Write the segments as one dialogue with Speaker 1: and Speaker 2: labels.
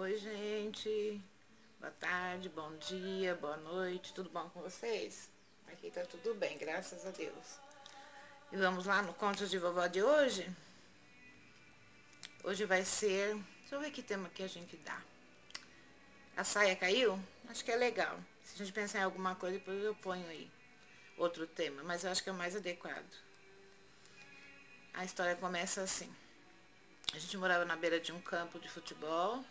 Speaker 1: Oi, gente. Boa tarde, bom dia, boa noite. Tudo bom com vocês? Aqui tá tudo bem, graças a Deus. E vamos lá no Contos de Vovó de hoje? Hoje vai ser... Deixa eu ver que tema que a gente dá. A saia caiu? Acho que é legal. Se a gente pensar em alguma coisa, depois eu ponho aí outro tema. Mas eu acho que é o mais adequado. A história começa assim. A gente morava na beira de um campo de futebol.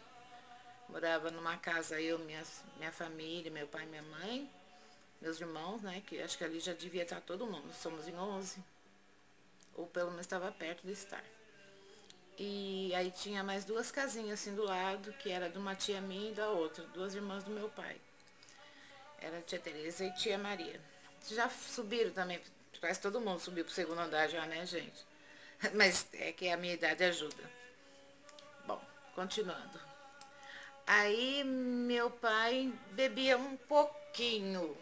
Speaker 1: Morava numa casa, eu, minha família, meu pai e minha mãe, meus irmãos, né? Que acho que ali já devia estar todo mundo. Somos em 11. Ou pelo menos estava perto de estar. E aí tinha mais duas casinhas assim do lado, que era de uma tia minha e da outra, duas irmãs do meu pai. Era a tia Tereza e tia Maria. Já subiram também, parece que todo mundo subiu pro segundo andar já, né, gente? Mas é que a minha idade ajuda. Bom, continuando. Aí meu pai bebia um pouquinho.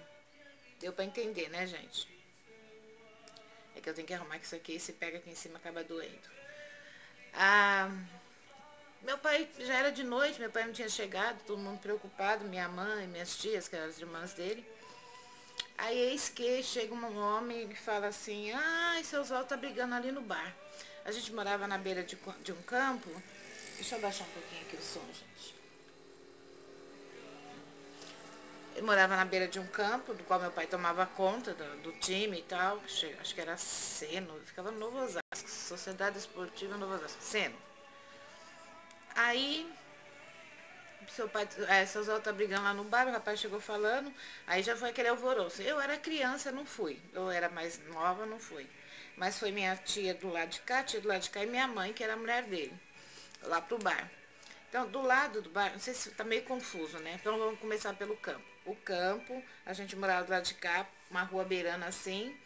Speaker 1: Deu pra entender, né, gente? É que eu tenho que arrumar que isso aqui, se pega aqui em cima, acaba doendo. Ah, meu pai já era de noite, meu pai não tinha chegado, todo mundo preocupado, minha mãe, minhas tias, que eram as irmãs dele. Aí eis que chega um homem e fala assim, seu Oswaldo tá brigando ali no bar. A gente morava na beira de um campo. Deixa eu baixar um pouquinho aqui o som, gente. Eu morava na beira de um campo, do qual meu pai tomava conta do time e tal. Acho que era Seno, ficava no Novo Osasco, Sociedade Esportiva Novo Osasco, Seno. Aí, seu Zé tá brigando lá no bar, o rapaz chegou falando, aí já foi aquele alvoroço. Eu era criança, não fui. Eu era mais nova, não fui. Mas foi minha tia do lado de cá, tia do lado de cá, e minha mãe, que era a mulher dele, lá pro bar. Então, do lado do bar, não sei se tá meio confuso, né? Então, vamos começar pelo campo. O campo, a gente morava do lado de cá, uma rua beirando assim.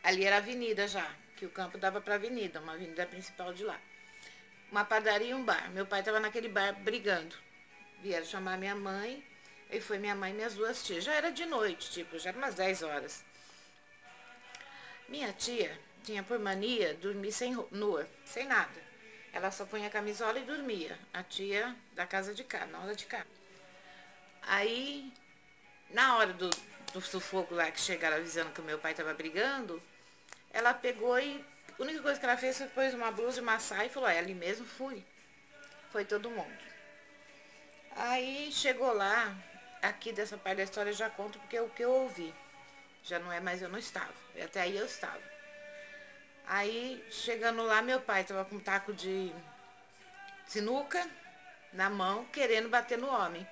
Speaker 1: Ali era a avenida já, que o campo dava pra avenida, uma avenida principal de lá. Uma padaria e um bar. Meu pai tava naquele bar brigando. Vieram chamar minha mãe, e foi minha mãe e minhas duas tias. Já era de noite, tipo, já era umas 10 horas. Minha tia tinha por mania dormir nua, sem nada. Ela só punha a camisola e dormia. A tia da casa de cá, na hora de cá. Aí, na hora do sufoco lá, que chegaram avisando que o meu pai tava brigando, ela pegou e a única coisa que ela fez foi pôs uma blusa e uma saia e falou, ali mesmo fui. Foi todo mundo. Aí chegou lá, aqui dessa parte da história eu já conto porque é o que eu ouvi. Já não é mais eu não estava. Até aí eu estava. Aí, chegando lá, meu pai tava com um taco de sinuca na mão, querendo bater no homem.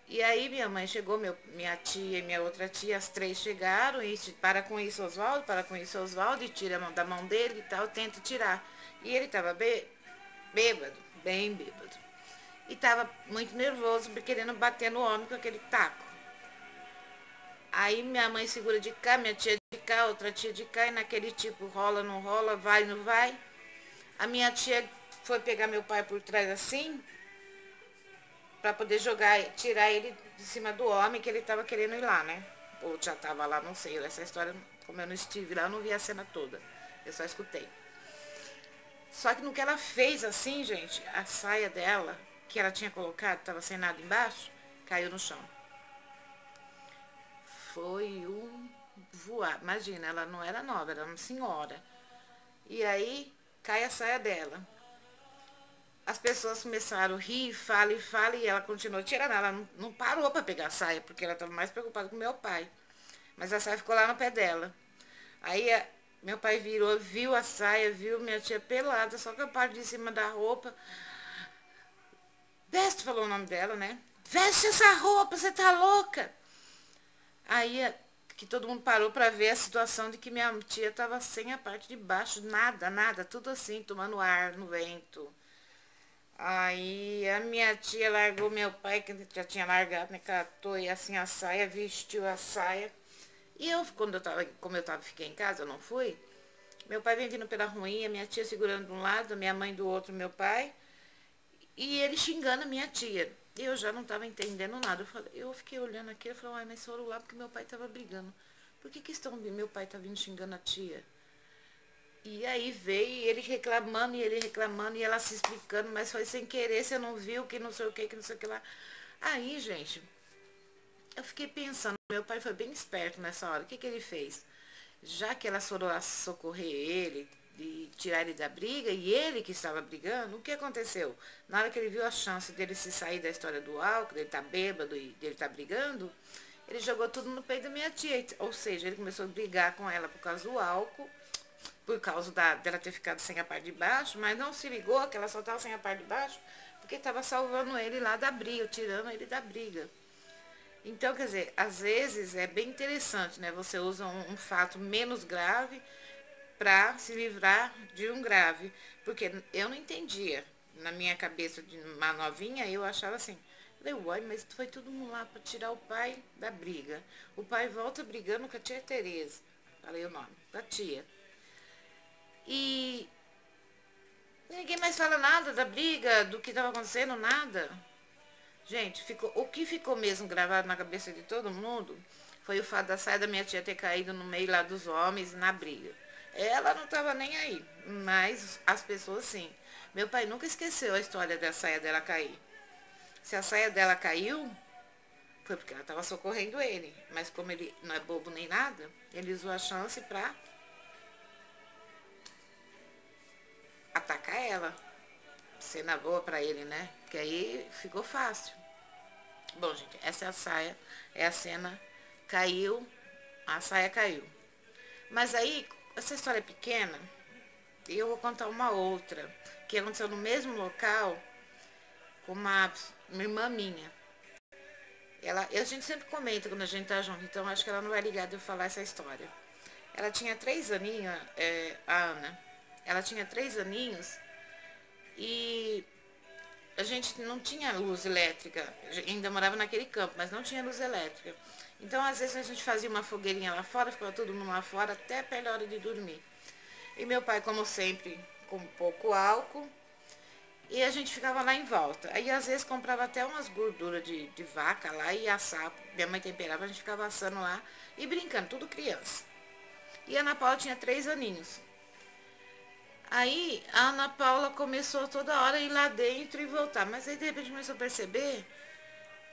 Speaker 1: E aí minha mãe chegou, minha tia e minha outra tia, as três chegaram e para com isso, Oswaldo, para com isso, Oswaldo, e tira a mão da mão dele e tal, tenta tirar. E ele tava bêbado, bem bêbado. E tava muito nervoso, querendo bater no homem com aquele taco. Aí minha mãe segura de cá, minha tia de cá, outra tia de cá, e naquele tipo rola, não rola, vai, não vai. A minha tia foi pegar meu pai por trás assim, pra poder jogar, tirar ele de cima do homem que ele tava querendo ir lá, né? Ou já tava lá, não sei. Essa história, como eu não estive lá, eu não vi a cena toda. Eu só escutei. Só que no que ela fez assim, gente, a saia dela, que ela tinha colocado, tava sem nada embaixo, caiu no chão. Foi um voar. Imagina, ela não era nova, era uma senhora. E aí, cai a saia dela. As pessoas começaram a rir, fala, e ela continuou tirando. Ela não parou para pegar a saia, porque ela estava mais preocupada com meu pai. Mas a saia ficou lá no pé dela. Aí meu pai virou, viu a saia, viu minha tia pelada, só que a parte de cima da roupa. Veste, falou o nome dela, né? Veste essa roupa, você tá louca? Aí que todo mundo parou para ver a situação de que minha tia estava sem a parte de baixo, nada, tudo assim, tomando ar no vento. Aí a minha tia largou meu pai, que já tinha largado, né? Catou e assim a saia, vestiu a saia. E eu, como eu tava, fiquei em casa, eu não fui. Meu pai vem vindo pela ruinha, minha tia segurando de um lado, minha mãe do outro, meu pai. E ele xingando a minha tia. E eu já não tava entendendo nada. Eu fiquei olhando aqui, eu falei, mas foram lá porque meu pai tava brigando. Por que meu pai tá vindo xingando a tia? E aí veio e ele reclamando, e ela se explicando, mas foi sem querer, você não viu, que não sei o que não sei o que lá. Aí, gente, eu fiquei pensando, meu pai foi bem esperto nessa hora, o que ele fez? Já que elas foram lá socorrer ele e tirar ele da briga, e ele que estava brigando, o que aconteceu? Na hora que ele viu a chance dele se sair da história do álcool, dele estar bêbado e dele estar brigando, ele jogou tudo no peito da minha tia. Ou seja, ele começou a brigar com ela por causa do álcool, por causa dela ter ficado sem a parte de baixo, mas não se ligou que ela só estava sem a parte de baixo, porque estava salvando ele lá da briga, tirando ele da briga. Então, quer dizer, às vezes é bem interessante, né? Você usa um fato menos grave para se livrar de um grave. Porque eu não entendia. Na minha cabeça de uma novinha, eu achava assim. Falei, uai, mas foi todo mundo lá para tirar o pai da briga. O pai volta brigando com a tia Tereza. Falei o nome, da tia. E ninguém mais fala nada da briga, do que estava acontecendo, nada. Gente, o que ficou mesmo gravado na cabeça de todo mundo foi o fato da saia da minha tia ter caído no meio lá dos homens na briga. Ela não estava nem aí, mas as pessoas sim. Meu pai nunca esqueceu a história da saia dela cair. Se a saia dela caiu, foi porque ela estava socorrendo ele. Mas como ele não é bobo nem nada, ele usou a chance para atacar ela. Cena boa para ele, né? Porque aí ficou fácil. Bom, gente, essa é a saia, é a cena, caiu, a saia caiu. Mas aí, essa história é pequena, e eu vou contar uma outra, que aconteceu no mesmo local, com uma irmã minha. A gente sempre comenta quando a gente tá junto, então acho que ela não vai ligar de eu falar essa história. Ela tinha 3 aninhos, a Ana, ela tinha 3 aninhos, e a gente não tinha luz elétrica, ainda morava naquele campo, mas não tinha luz elétrica. Então, às vezes, a gente fazia uma fogueirinha lá fora, ficava todo mundo lá fora, até perto da hora de dormir. E meu pai, como sempre, com pouco álcool, e a gente ficava lá em volta. Aí, às vezes, comprava até umas gorduras de vaca lá e assava. Minha mãe temperava, a gente ficava assando lá e brincando, tudo criança. E a Ana Paula tinha 3 aninhos. Aí a Ana Paula começou toda hora a ir lá dentro e voltar. Mas aí de repente começou a perceber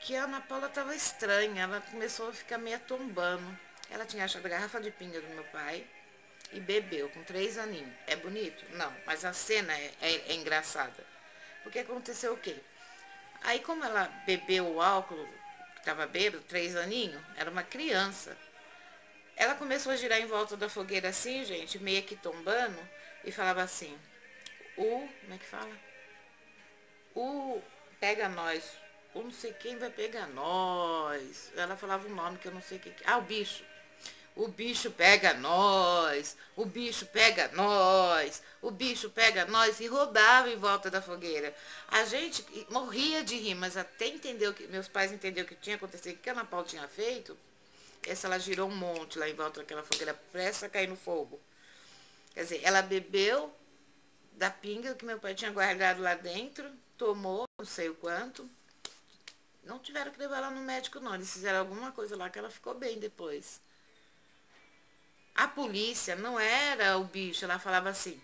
Speaker 1: que a Ana Paula estava estranha. Ela começou a ficar meio tombando. Ela tinha achado a garrafa de pinga do meu pai e bebeu com 3 aninhos. É bonito? Não, mas a cena é engraçada. Porque aconteceu o quê? Aí como ela bebeu o álcool, que estava bêbado, 3 aninhos, era uma criança. Ela começou a girar em volta da fogueira assim, gente, meio que tombando, e falava assim, como é que fala? Pega nós, o não sei quem vai pegar nós. Ela falava um nome que eu não sei o que. O bicho. O bicho pega nós, o bicho pega nós, o bicho pega nós, e rodava em volta da fogueira. A gente morria de rir, mas até entendeu que meus pais entenderam o que tinha acontecido, o que a Ana Paula tinha feito. Essa ela girou um monte lá em volta daquela fogueira, prestes a cair no fogo. Quer dizer, ela bebeu da pinga que meu pai tinha guardado lá dentro, tomou, não sei o quanto. Não tiveram que levar ela no médico, não. Eles fizeram alguma coisa lá que ela ficou bem depois. A polícia não era o bicho, ela falava assim,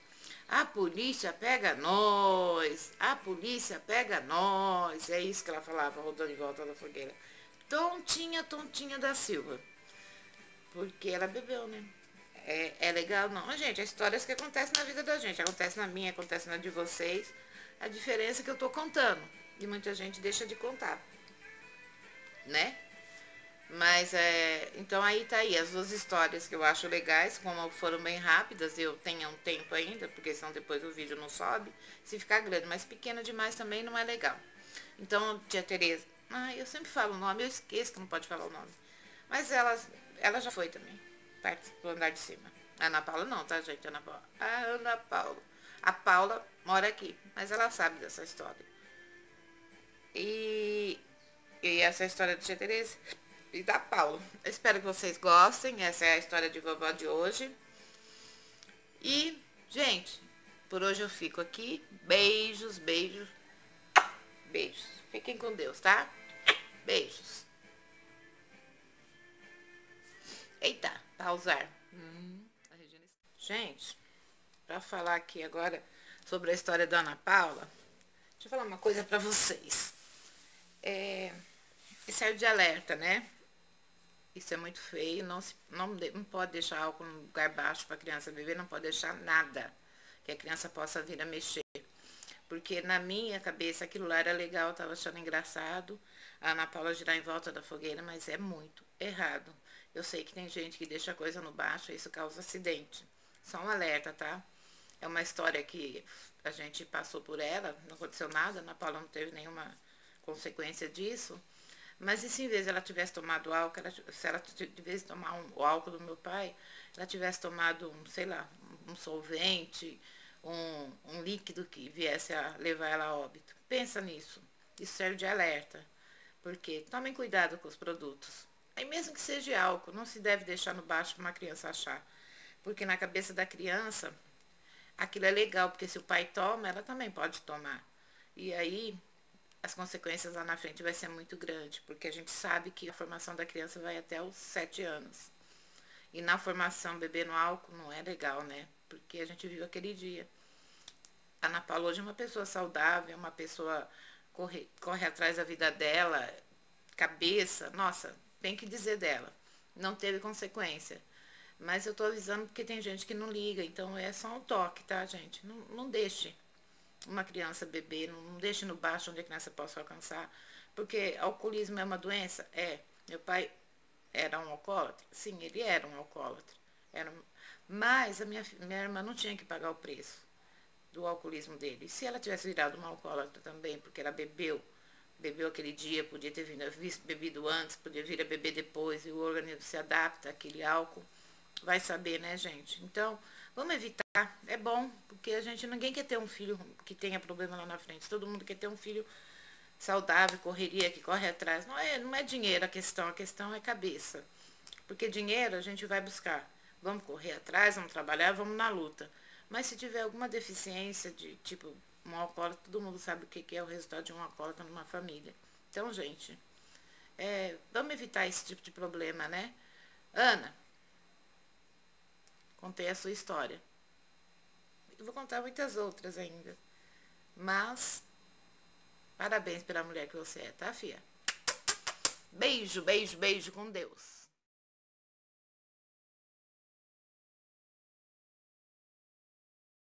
Speaker 1: a polícia pega nós, a polícia pega nós. É isso que ela falava, rodando em volta da fogueira. Tontinha, tontinha da Silva. Porque ela bebeu, né? É legal, não. Gente, é histórias que acontecem na vida da gente. Acontece na minha, acontece na de vocês. A diferença é que eu tô contando. E muita gente deixa de contar. Né? Mas, então aí tá aí. As duas histórias que eu acho legais, como foram bem rápidas, eu tenho um tempo ainda, porque senão depois o vídeo não sobe. Se ficar grande, mas pequena demais também não é legal. Então, tia Tereza. Eu sempre falo o nome, eu esqueço que não pode falar o nome. Mas ela já foi também. Parte do andar de cima. A Ana Paula não, tá, gente? Ana Paula. A Ana Paula. A Paula mora aqui, mas ela sabe dessa história. E essa é a história de tia Tereza e da Paula. Eu espero que vocês gostem. Essa é a história de vovó de hoje. E, gente, por hoje eu fico aqui. Beijos, beijos, beijos. Fiquem com Deus, tá? Beijos. Eita, pausar. Gente, para falar aqui agora sobre a história da Ana Paula. Deixa eu falar uma coisa para vocês. Isso é o de alerta, né? Isso é muito feio, não pode deixar álcool no lugar baixo para a criança beber, não pode deixar nada que a criança possa vir a mexer. Porque na minha cabeça aquilo lá era legal, eu estava achando engraçado a Ana Paula girar em volta da fogueira, mas é muito errado. Eu sei que tem gente que deixa a coisa no baixo e isso causa acidente. Só um alerta, tá? É uma história que a gente passou por ela, não aconteceu nada, a Ana Paula não teve nenhuma consequência disso. Mas e se em vez de ela tivesse tomado álcool, se ela tivesse tomar o álcool do meu pai, ela tivesse tomado, sei lá, um solvente, um líquido que viesse a levar ela a óbito. Pensa nisso. Isso serve de alerta. Porque tomem cuidado com os produtos. Aí mesmo que seja álcool, não se deve deixar no baixo para uma criança achar. Porque na cabeça da criança, aquilo é legal, porque se o pai toma, ela também pode tomar. E aí as consequências lá na frente vai ser muito grande, porque a gente sabe que a formação da criança vai até os 7 anos. E na formação, beber no álcool não é legal, né? Porque a gente viu aquele dia. A Ana Paula hoje é uma pessoa saudável, uma pessoa corre atrás da vida dela, cabeça, nossa, tem que dizer dela. Não teve consequência. Mas eu tô avisando porque tem gente que não liga, então é só um toque, tá, gente? Não deixe uma criança beber, não deixe no baixo onde a criança possa alcançar. Porque alcoolismo é uma doença? É. Meu pai era um alcoólatra? Sim, ele era um alcoólatra. Mas a minha irmã não tinha que pagar o preço do alcoolismo dele. E se ela tivesse virado uma alcoólatra também, porque ela bebeu aquele dia, podia ter bebido antes, podia vir a beber depois, e o organismo se adapta àquele álcool, vai saber, né, gente? Então, vamos evitar. É bom, porque ninguém quer ter um filho que tenha problema lá na frente. Todo mundo quer ter um filho saudável, correria, que corre atrás. Não é dinheiro a questão é cabeça. Porque dinheiro a gente vai buscar. Vamos correr atrás, vamos trabalhar, vamos na luta. Mas se tiver alguma deficiência de tipo um alcoólatra, todo mundo sabe o que é o resultado de um alcoólatra numa família. Então, gente, vamos evitar esse tipo de problema, né? Ana, contei a sua história. Eu vou contar muitas outras ainda. Mas, parabéns pela mulher que você é, tá, fia? Beijo, beijo, beijo com Deus.